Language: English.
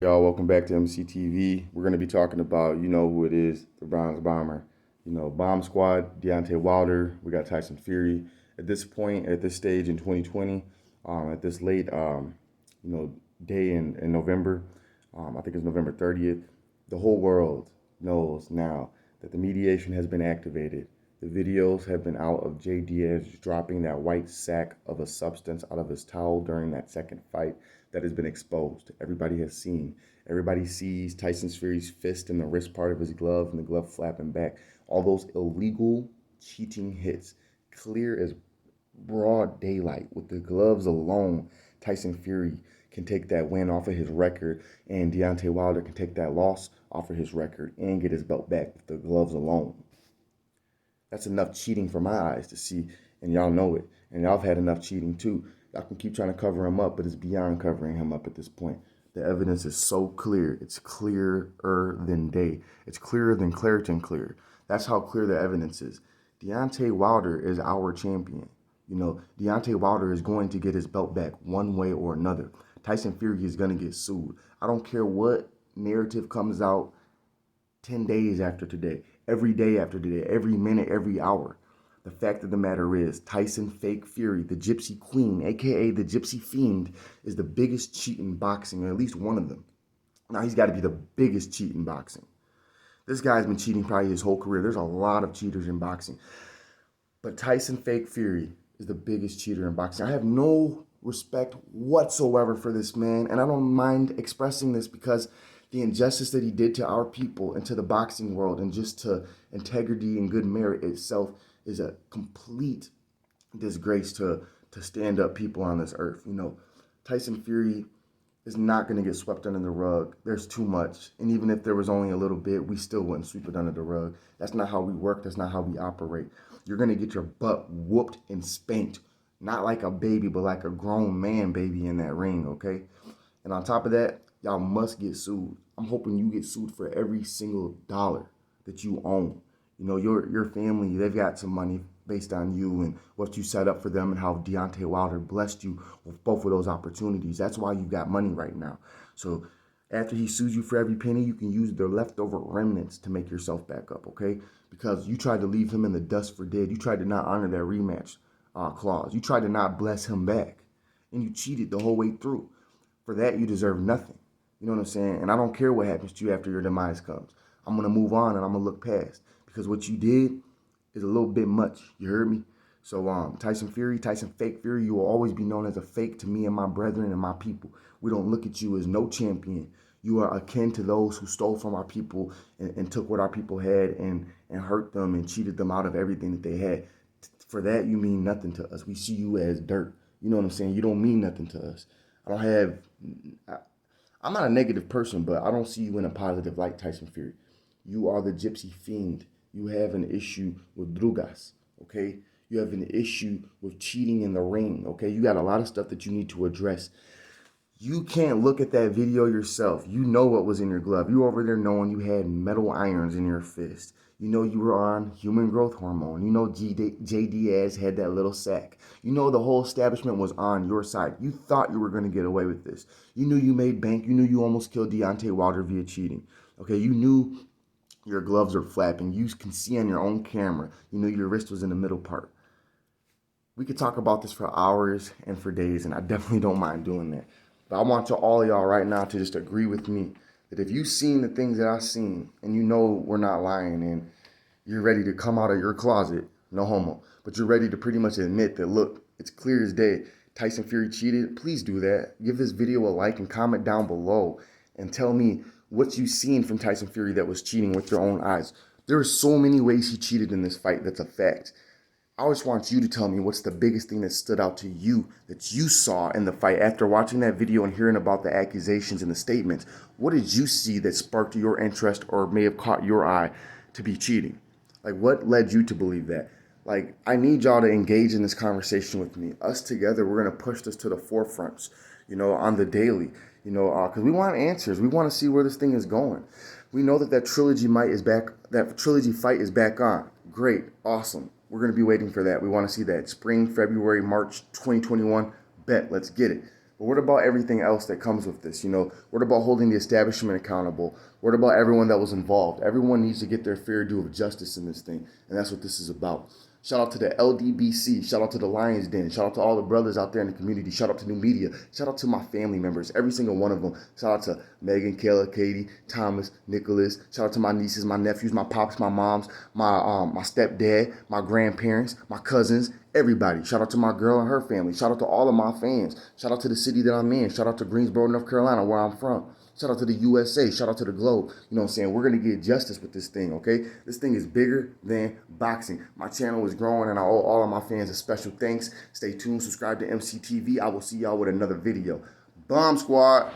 Y'all, welcome back to MCTV. We're going to be talking about, you know who it is, the Bronze Bomber. Bomb Squad, Deontay Wilder. We got Tyson Fury. At this point, at this stage in 2020, at this late, day in November, I think it's November 30th, the whole world knows now that the mediation has been activated. The videos have been out of Jay Diaz dropping that white sack of a substance out of his towel during that second fight that has been exposed. Everybody has seen. Everybody sees Tyson Fury's fist in the wrist part of his glove and the glove flapping back. All those illegal cheating hits, clear as broad daylight. With the gloves alone, Tyson Fury can take that win off of his record, and Deontay Wilder can take that loss off of his record and get his belt back with the gloves alone. That's enough cheating for my eyes to see, and y'all know it. And y'all have had enough cheating too. Y'all can keep trying to cover him up, but it's beyond covering him up at this point. The evidence is so clear. It's clearer than day. It's clearer than Claritin clear. That's how clear the evidence is. Deontay Wilder is our champion. Deontay Wilder is going to get his belt back one way or another. Tyson Fury is going to get sued. I don't care what narrative comes out 10 days after today, every day after today, every minute, every hour. The fact of the matter is, Tyson Fake Fury, the Gypsy Queen, aka the Gypsy Fiend, is the biggest cheat in boxing, or at least one of them. Now, he's got to be the biggest cheat in boxing. This guy's been cheating probably his whole career. There's a lot of cheaters in boxing. But Tyson Fake Fury is the biggest cheater in boxing. I have no respect whatsoever for this man, and I don't mind expressing this because the injustice that he did to our people and to the boxing world and just to integrity and good merit itself is a complete disgrace to stand-up people on this earth. Tyson Fury is not going to get swept under the rug. There's too much. And even if there was only a little bit, we still wouldn't sweep it under the rug. That's not how we work. That's not how we operate. You're going to get your butt whooped and spanked, not like a baby, but like a grown man baby in that ring, okay? And on top of that, y'all must get sued. I'm hoping you get sued for every single dollar that you own. Your family, they've got some money based on you and what you set up for them and how Deontay Wilder blessed you with both of those opportunities. That's why you got money right now. So after he sues you for every penny, you can use the leftover remnants to make yourself back up, okay? Because you tried to leave him in the dust for dead. You tried to not honor that rematch clause. You tried to not bless him back. And you cheated the whole way through. For that, you deserve nothing. You know what I'm saying? And I don't care what happens to you after your demise comes. I'm going to move on and I'm going to look past. Because what you did is a little bit much. You heard me? So Tyson Fury, Tyson Fake Fury, you will always be known as a fake to me and my brethren and my people. We don't look at you as no champion. You are akin to those who stole from our people and took what our people had and hurt them and cheated them out of everything that they had. For that, you mean nothing to us. We see you as dirt. You know what I'm saying? You don't mean nothing to us. I'm not a negative person, but I don't see you in a positive light, Tyson Fury. You are the Gypsy Fiend. You have an issue with drugas, okay? You have an issue with cheating in the ring, okay? You got a lot of stuff that you need to address. You can't look at that video yourself. You know what was in your glove. You over there knowing you had metal irons in your fist. You know you were on human growth hormone. You know Jay Diaz had that little sack. You know the whole establishment was on your side. You thought you were going to get away with this. You knew you made bank. You knew you almost killed Deontay Wilder via cheating. Okay, you knew your gloves were flapping. You can see on your own camera. You knew your wrist was in the middle part. We could talk about this for hours and for days, and I definitely don't mind doing that. But I want all of y'all right now to just agree with me that if you've seen the things that I've seen and you know we're not lying and you're ready to come out of your closet, no homo, but you're ready to pretty much admit that, look, it's clear as day, Tyson Fury cheated, please do that. Give this video a like and comment down below and tell me what you've seen from Tyson Fury that was cheating with your own eyes. There are so many ways he cheated in this fight that's a fact. I just want you to tell me what's the biggest thing that stood out to you that you saw in the fight after watching that video and hearing about the accusations and the statements. What did you see that sparked your interest or may have caught your eye to be cheating? Like, what led you to believe that? Like, I need y'all to engage in this conversation with me. Us together, we're going to push this to the forefronts, on the daily, because we want answers. We want to see where this thing is going. We know that trilogy fight is back on. Great. Awesome. We're going to be waiting for that. We want to see that spring, February, March 2021. Bet. Let's get it. But what about everything else that comes with this? You know, what about holding the establishment accountable? What about everyone that was involved? Everyone needs to get their fair due of justice in this thing, and that's what this is about. Shout out to the LDBC. Shout out to the Lions Den. Shout out to all the brothers out there in the community. Shout out to New Media. Shout out to my family members, every single one of them. Shout out to Megan, Kayla, Katie, Thomas, Nicholas. Shout out to my nieces, my nephews, my pops, my moms, my stepdad, my grandparents, my cousins, everybody. Shout out to my girl and her family. Shout out to all of my fans. Shout out to the city that I'm in. Shout out to Greensboro, North Carolina, where I'm from. Shout out to the USA. Shout out to the globe. You know what I'm saying? We're going to get justice with this thing, okay? This thing is bigger than boxing. My channel is growing, and I owe all of my fans a special thanks. Stay tuned. Subscribe to MCTV. I will see y'all with another video. Bomb Squad.